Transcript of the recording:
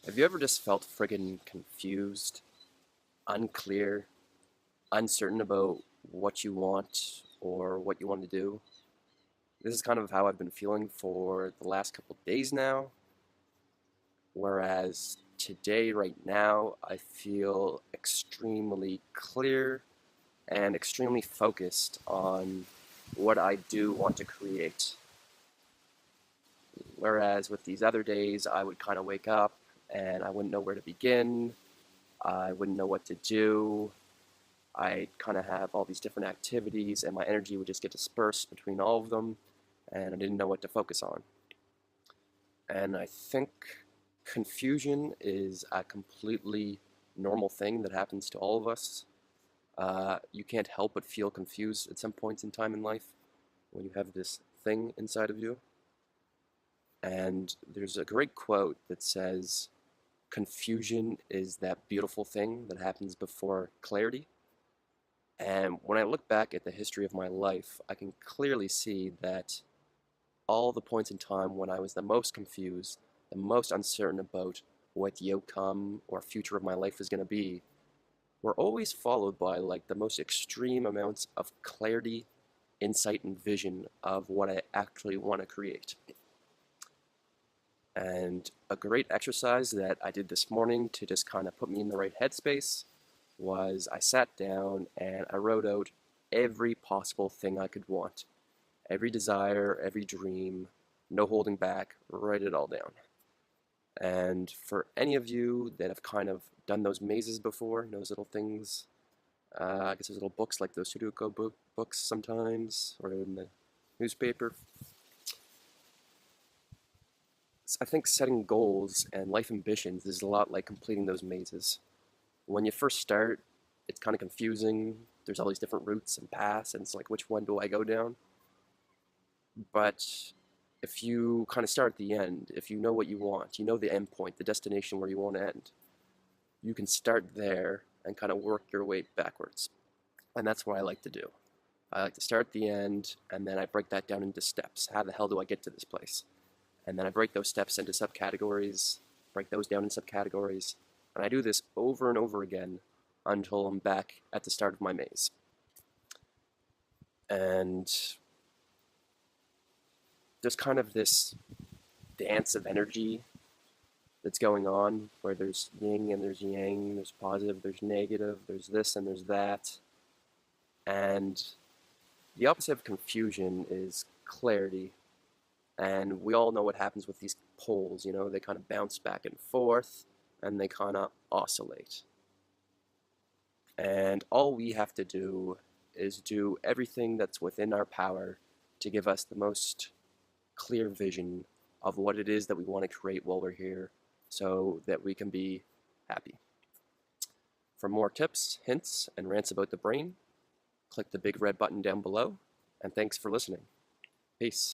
Have you ever just felt friggin' confused, unclear, uncertain about what you want or what you want to do? This is kind of how I've been feeling for the last couple days now. Whereas today, right now, I feel extremely clear and extremely focused on what I do want to create. Whereas with these other days, I would kind of wake up and I wouldn't know where to begin. I wouldn't know what to do. I kind of have all these different activities, and my energy would just get dispersed between all of them, and I didn't know what to focus on. And I think confusion is a completely normal thing that happens to all of us. You can't help but feel confused at some points in time in life when you have this thing inside of you. And there's a great quote that says, confusion is that beautiful thing that happens before clarity. And when I look back at the history of my life, I can clearly see that all the points in time when I was the most confused, the most uncertain about what the outcome or future of my life is going to be, were always followed by like the most extreme amounts of clarity, insight, and vision of what I actually want to create. And a great exercise that I did this morning to just kind of put me in the right headspace was I sat down and I wrote out every possible thing I could want, every desire, every dream, no holding back, write it all down. And for any of you that have kind of done those mazes before, those little things, I guess there's little books like those Sudoku books sometimes, or in the newspaper. I think setting goals and life ambitions is a lot like completing those mazes. When you first start, it's kind of confusing. There's all these different routes and paths, and it's like, which one do I go down? But if you kind of start at the end, if you know what you want, you know the end point, the destination where you want to end, you can start there and kind of work your way backwards. And that's what I like to do. I like to start at the end, and then I break that down into steps. How the hell do I get to this place? And then I break those steps into subcategories, break those down in subcategories, and I do this over and over again until I'm back at the start of my maze. And there's kind of this dance of energy that's going on where there's yin and there's yang, there's positive, there's negative, there's this and there's that. And the opposite of confusion is clarity. And we all know what happens with these poles, they kind of bounce back and forth and they kind of oscillate. And all we have to do is do everything that's within our power to give us the most clear vision of what it is that we want to create while we're here so that we can be happy. For more tips, hints, and rants about the brain, click the big red button down below, and thanks for listening. Peace.